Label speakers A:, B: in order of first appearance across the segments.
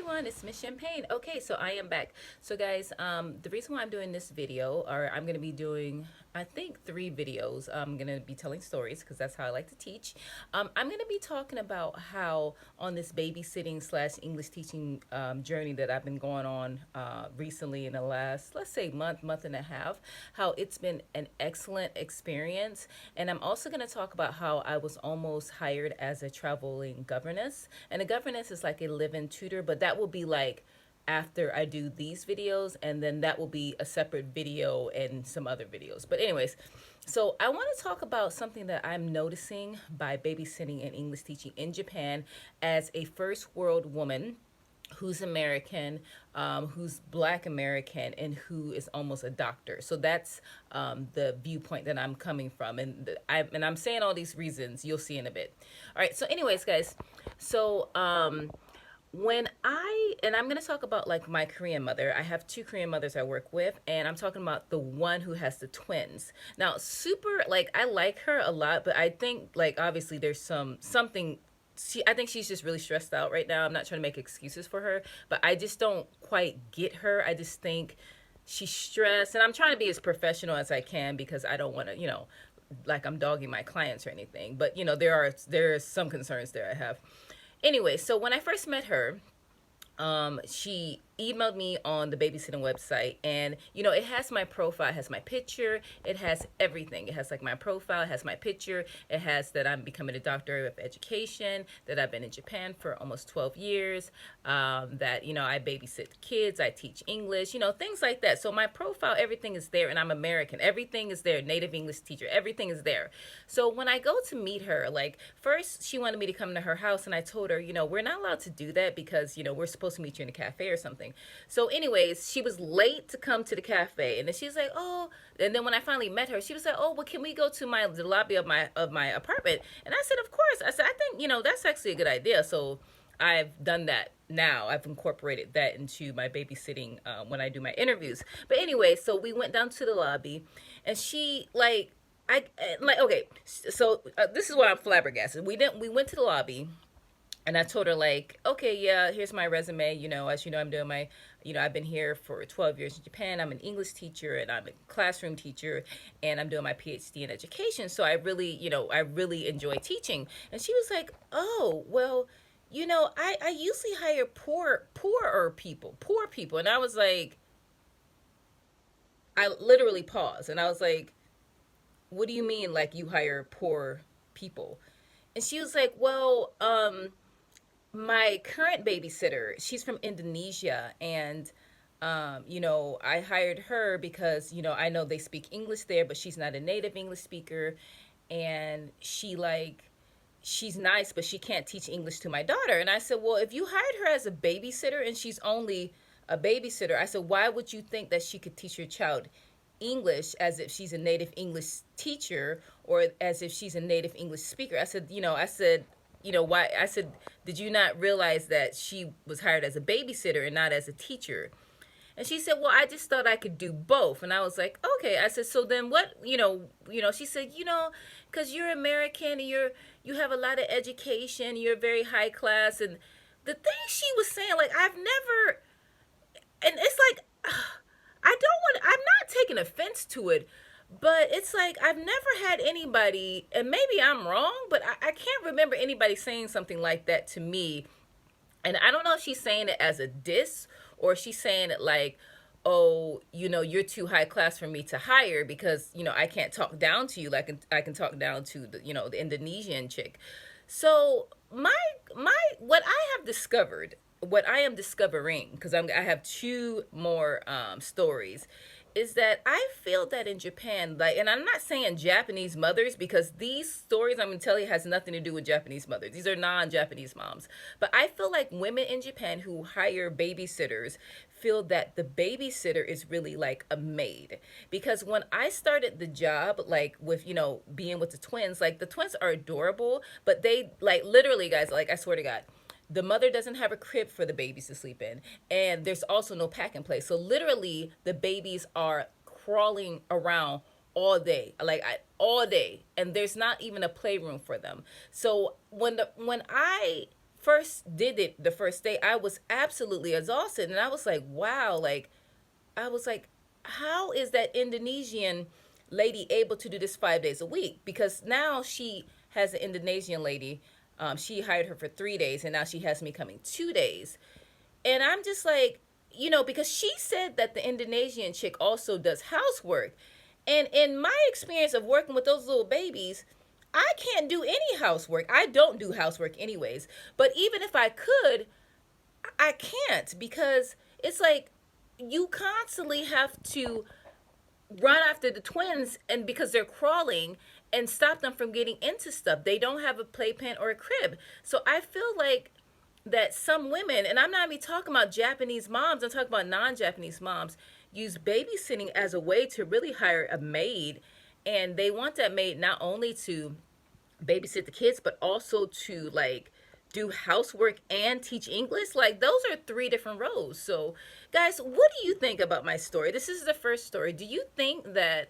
A: everyone, it's Miss Champagne. Okay, so I am back. So guys, the reason why I'm doing this video, or I'm going to be doing, I think 3 videos. I'm going to be telling stories because that's how I like to teach. I'm going to be talking about how on this babysitting slash English teaching journey that I've been going on recently in the last, let's say month and a half, how it's been an excellent experience. And I'm also going to talk about how I was almost hired as a traveling governess. And a governess is like a live-in tutor, but that will be like after I do these videos, and then that will be a separate video and some other videos. But anyways, so I want to talk about something that I'm noticing by babysitting and English teaching in Japan as a first world woman who's American, who's Black American, and who is almost a doctor. So that's the viewpoint that I'm coming from, and I'm saying all these reasons you'll see in a bit. All right. So, anyways, guys, so and I'm going to talk about like my Korean mother. I have 2 Korean mothers I work with, and I'm talking about the one who has the twins. Now, super, like, I like her a lot, but I think like obviously there's something. I think she's just really stressed out right now. I'm not trying to make excuses for her, but I just don't quite get her. I just think she's stressed, and I'm trying to be as professional as I can because I don't want to, like I'm dogging my clients or anything. But there are some concerns there I have. Anyway, so when I first met her, she emailed me on the babysitting website, and it has my profile, it has my picture, it has everything. It has like my profile, it has my picture, it has that I'm becoming a doctor of education, that I've been in Japan for almost 12 years, that I babysit kids, I teach English, things like that. So my profile, everything is there, and I'm American, everything is there, native English teacher, everything is there. So when I go to meet her, like, first she wanted me to come to her house, and I told her, we're not allowed to do that because we're supposed to meet you in a cafe or something. So anyways, she was late to come to the cafe, and then she's like, oh, and then when I finally met her, she was like, oh, well, can we go to the lobby of my apartment? And I said, of course. I said, I think that's actually a good idea. So I've done that now. I've incorporated that into my babysitting when I do my interviews. But anyway, so we went down to the lobby, and she okay, so this is why I'm flabbergasted. We went to the lobby, and I told her, like, okay, yeah, here's my resume. As you know, I'm doing my, I've been here for 12 years in Japan. I'm an English teacher, and I'm a classroom teacher, and I'm doing my PhD in education. So I really enjoy teaching. And she was like, oh, well, I usually hire poor people. And I was like, I literally paused, and I was like, what do you mean, like, you hire poor people? And she was like, well, my current babysitter, she's from Indonesia, and I hired her because I know they speak English there, but she's not a native English speaker, and she's nice, but she can't teach English to my daughter. And I said, well, if you hired her as a babysitter and she's only a babysitter, I said, why would you think that she could teach your child English as if she's a native English teacher or as if she's a native English speaker? I said, why? I said, did you not realize that she was hired as a babysitter and not as a teacher? And she said, well, I just thought I could do both. And I was like, okay. I said, so then what, she said, because you're American and you have a lot of education, you're very high class. And the thing she was saying, like, I've never, and it's like, I'm not taking offense to it, but it's like I've never had anybody, and maybe I'm wrong, but I can't remember anybody saying something like that to me. And I don't know if she's saying it as a diss or she's saying it like, oh, you're too high class for me to hire because, I can't talk down to you like I can talk down to the Indonesian chick. So what I have discovered, what I am discovering, because I have 2 more stories, is that I feel that in Japan, like, and I'm not saying Japanese mothers, because these stories I'm going to tell you has nothing to do with Japanese mothers. These are non-Japanese moms. But I feel like women in Japan who hire babysitters feel that the babysitter is really like a maid. Because when I started the job, like with, being with the twins, like the twins are adorable, but they, like, literally, guys, like, I swear to God, the mother doesn't have a crib for the babies to sleep in, and there's also no pack and play. So literally, the babies are crawling around all day, all day, and there's not even a playroom for them. So when I first did it the first day, I was absolutely exhausted. And I was like, wow, like, I was like, how is that Indonesian lady able to do this 5 days a week? Because now she has an Indonesian lady. She hired her for 3 days, and now she has me coming 2 days. And I'm just like, because she said that the Indonesian chick also does housework. And in my experience of working with those little babies, I can't do any housework. I don't do housework anyways. But even if I could, I can't, because it's like you constantly have to run after the twins, and because they're crawling, and stop them from getting into stuff. They don't have a playpen or a crib. So I feel like that some women, and I'm not even talking about Japanese moms, I'm talking about non-Japanese moms, use babysitting as a way to really hire a maid. And they want that maid not only to babysit the kids, but also to like do housework and teach English. Like, those are three different roles. So, guys, what do you think about my story? This is the first story. Do you think that,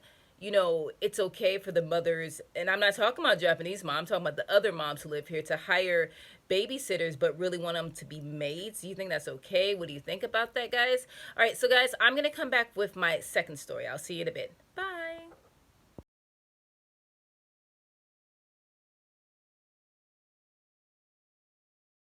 A: it's okay for the mothers, and I'm not talking about Japanese mom, I'm talking about the other moms who live here, to hire babysitters but really want them to be maids? Do you think that's okay? What do you think about that, guys? All right, so guys, I'm going to come back with my second story. I'll see you in a bit. Bye.